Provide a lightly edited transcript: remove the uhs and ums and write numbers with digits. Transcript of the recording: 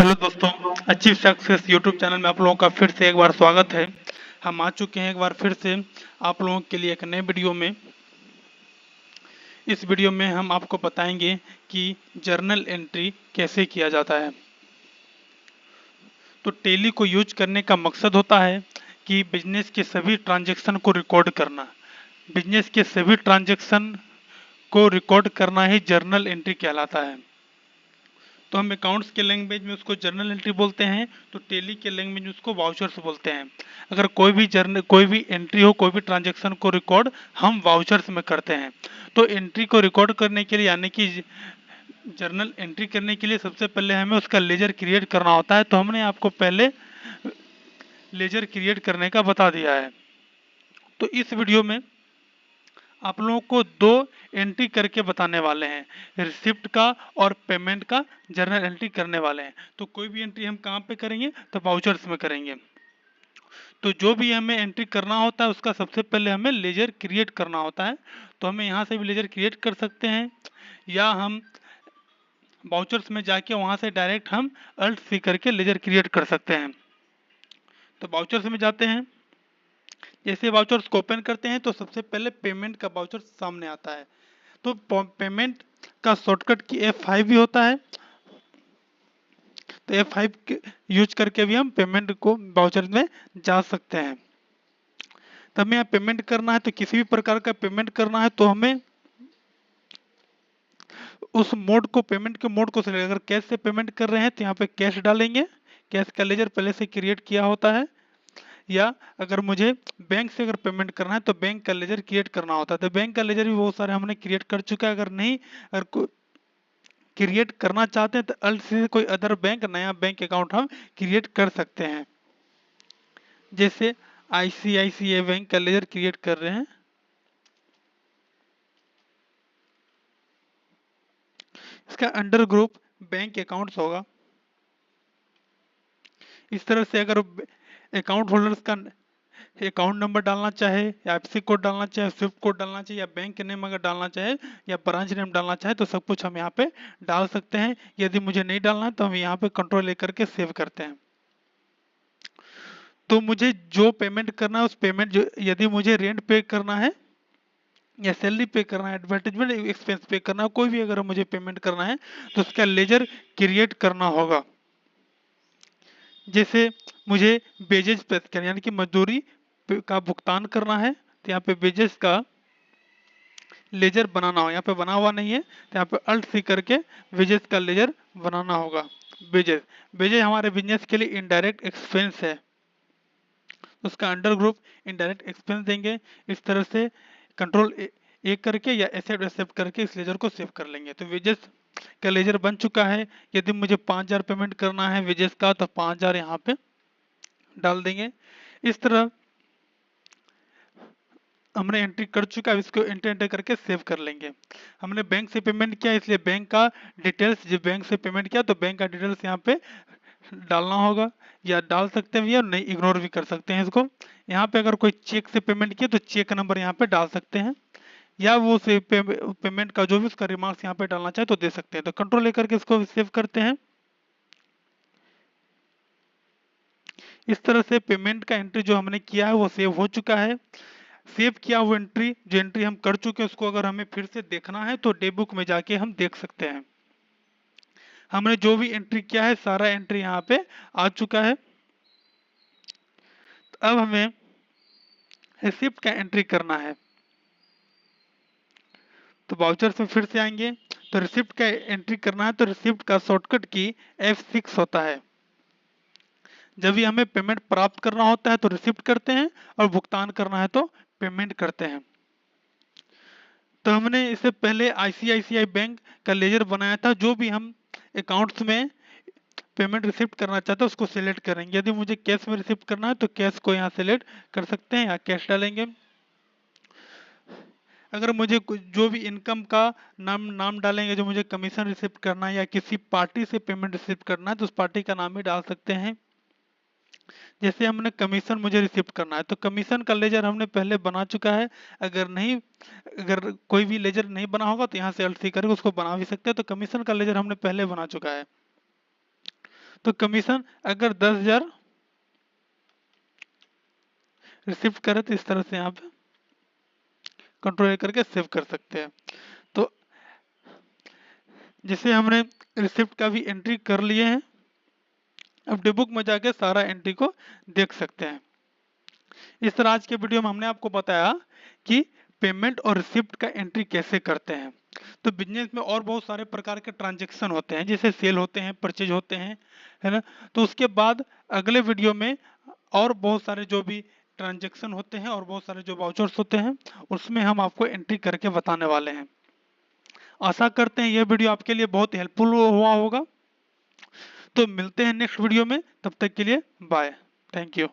Hello दोस्तों, achieve success YouTube channel में आप लोगों का फिर से एक बार स्वागत है। हम आ चुके हैं एक बार फिर से आप लोगों के लिए एक नए वीडियो में। इस वीडियो में हम आपको बताएंगे कि जर्नल एंट्री कैसे किया जाता है। तो टैली को यूज करने का मकसद होता है कि बिजनेस के सभी ट्रांजैक्शन को रिकॉर्ड करना। बिजनेस के सभी ट्रांजैक्शन को रिकॉर्ड करना ही जर्नल एंट्री कहलाता है। तो हम अकाउंट्स के लैंग्वेज में उसको जर्नल एंट्री बोलते हैं, तो टैली के लैंग्वेज में उसको वाउचर्स बोलते हैं। अगर कोई भी एंट्री हो, कोई भी ट्रांजैक्शन को रिकॉर्ड हम वाउचर्स में करते हैं। तो एंट्री को रिकॉर्ड करने के लिए यानी कि जर्नल एंट्री करने के लिए सबसे पहले हमें उसका लेजर क्रिएट करना होता है। तो हमने आपको पहले लेजर क्रिएट करने का बता दिया है। तो इस वीडियो में आप लोगों को दो एंट्री करके बताने वाले हैं, रिसिप्ट का और पेमेंट का जर्नल एंट्री करने वाले हैं। तो कोई भी एंट्री हम कहाँ पे करेंगे, तो वाउचर्स में करेंगे। तो जो भी हमें एंट्री करना होता है उसका सबसे पहले हमें लेजर क्रिएट करना होता है। तो हमें यहाँ से भी लेजर क्रिएट कर सकते हैं, या हम वाउचर्स में जाके वहाँ से डायरेक्ट हम अल्ट सी करके लेजर क्रिएट कर सकते हैं। तो वाउचर्स में जाते हैं। जैसे वाउचर्स को ओपन करते हैं तो सबसे पहले पेमेंट का वाउचर सामने आता है। तो पेमेंट का शॉर्टकट की F5 भी होता है। तो F5 यूज करके भी हम पेमेंट को वाउचर में जा सकते हैं। तो हमें यहाँ पेमेंट करना है, तो किसी भी प्रकार का पेमेंट करना है तो हमें उस मोड को, पेमेंट के मोड को सिलेक्ट, अगर कैश से पेमेंट कर रहे हैं तो यहाँ पे कैश डालेंगे, कैश का लेजर पहले से क्रिएट किया होता है। या अगर मुझे बैंक से अगर पेमेंट करना है तो बैंक का लेजर क्रिएट करना होता है। तो बैंक का लेजर भी बहुत सारे हमने क्रिएट कर चुका है। अगर नहीं, अगर क्रिएट करना चाहते हैं तो अल्ट से कोई अदर बैंक, नया बैंक अकाउंट हम क्रिएट कर सकते हैं। जैसे ICICI बैंक का लेजर क्रिएट कर रहे हैं। इसका अंडर ग्रुप बैंक अकाउंट्स होगा। इस तरह से अगर अकाउंट होल्डर्स का अकाउंट नंबर डालना चाहे, या एफसी कोड डालना चाहे, स्विफ्ट कोड डालना चाहे, या बैंक नेम अगर डालना चाहे, या ब्रांच नेम डालना चाहे, तो सब कुछ हम यहाँ पे डाल सकते हैं। यदि मुझे नहीं डालना है तो हम यहाँ पे कंट्रोल लेकर के सेव करते हैं। तो मुझे जो पेमेंट करना है उस पेमेंट, जो यदि मुझे रेंट पे करना है या सैलरी पे करना है, एडवर्टाइजमेंट एक्सपेंस पे करना है, कोई भी अगर मुझे पेमेंट करना है तो उसका लेजर क्रिएट करना होगा। जैसे मुझे वेजेस पे करना, यानी कि मजदूरी का भुगतान करना है, तो यहाँ पे वेजेस का लेजर बनाना हो, यहाँ पे बना हुआ नहीं है तो यहाँ पे अल्ट सी करके वेजेस का लेजर बनाना होगा। वेजेस वेजेस हमारे बिजनेस के लिए इनडायरेक्ट एक्सपेंस है, उसका अंडर ग्रुप इनडायरेक्ट एक्सपेंस देंगे। इस तरह से कंट्रोल ए करके या एक्सेप्ट करके इस लेजर को सेव कर लेंगे। तो वेजेस का लेजर बन चुका है। यदि मुझे 5000 पेमेंट करना है वेजेस का तो 5000 यहाँ पे डाल देंगे। इस तरह हमने एंट्री कर चुका है, इसको एंटर करके सेव कर लेंगे। हमने बैंक से पेमेंट किया इसलिए बैंक का डिटेल्स, जो बैंक से पेमेंट किया तो बैंक का डिटेल्स यहाँ पे डालना होगा, या डाल सकते हैं या नहीं इग्नोर भी कर सकते हैं इसको। यहाँ पे अगर कोई चेक से पेमेंट किया तो चेक नंबर यहाँ पे डाल सकते हैं, या वो से पेमेंट का जो भी उसका रिमार्क्स यहाँ पे डालना चाहे तो दे सकते हैं। तो कंट्रोल लेकर के इसको सेव करते हैं। इस तरह से पेमेंट का एंट्री जो हमने किया है वो सेव हो चुका है। सेव किया हुआ एंट्री, जो एंट्री हम कर चुके हैं, उसको अगर हमें फिर से देखना है तो डे बुक में जाके हम देख सकते हैं। हमने जो भी एंट्री किया है सारा एंट्री यहाँ पे आ चुका है। तो अब हमें रिसिप्ट का एंट्री करना है। तो वाउचर्स में फिर से आएंगे, तो रिसिप्ट का एंट्री करना है तो रिसिप्ट का शॉर्टकट की F6 होता है। जब भी हमें पेमेंट प्राप्त करना होता है तो रिसिप्ट करते हैं, और भुगतान करना है तो पेमेंट करते हैं। तो हमने इससे पहले ICICI बैंक का लेजर बनाया था। जो भी हम अकाउंट्स में पेमेंट रिसिप्ट करना चाहते हैं उसको सिलेक्ट करेंगे। यदि मुझे कैश में रिसिप्ट करना है तो कैश को यहाँ सिलेक्ट कर सकते हैं, या कैश डालेंगे। अगर मुझे जो भी इनकम का नाम डालेंगे, जो मुझे कमीशन रिसिप्ट करना है या किसी पार्टी से पेमेंट रिसिप्ट करना है तो उस पार्टी का नाम ही डाल सकते हैं। जैसे हमने कमीशन मुझे रिसिप्ट करना है तो कमीशन का लेजर हमने पहले बना चुका है। अगर कोई भी लेजर नहीं बना होगा तो यहाँ से अल्ट सी करके उसको बना भी सकते हैं। तो कमीशन का लेजर हमने पहले बना चुका है। तो कमीशन अगर 10,000 रिसीव करे तो इस तरह से यहाँ पे कंट्रोल करके सेव कर सकते हैं। तो जैसे हमने रिसिप्ट का भी एंट्री कर लिए हैं, अब डिबुक में जाके सारा एंट्री को देख सकते हैं। इस तरह आज के वीडियो में हमने आपको बताया कि पेमेंट और रिसिप्ट का एंट्री कैसे करते हैं। तो बिजनेस में और बहुत सारे प्रकार के ट्रांजैक्शन होते हैं, जैसे सेल होते हैं, परचेज होते हैं, है ना। तो उसके बाद अगले वीडियो में और बहुत सारे जो भी ट्रांजैक्शन होते हैं और बहुत सारे जो वाउचर्स होते हैं उसमें हम आपको एंट्री करके बताने वाले हैं। आशा करते हैं यह वीडियो आपके लिए बहुत हेल्पफुल हुआ होगा। तो मिलते हैं नेक्स्ट वीडियो में, तब तक के लिए बाय, थैंक यू।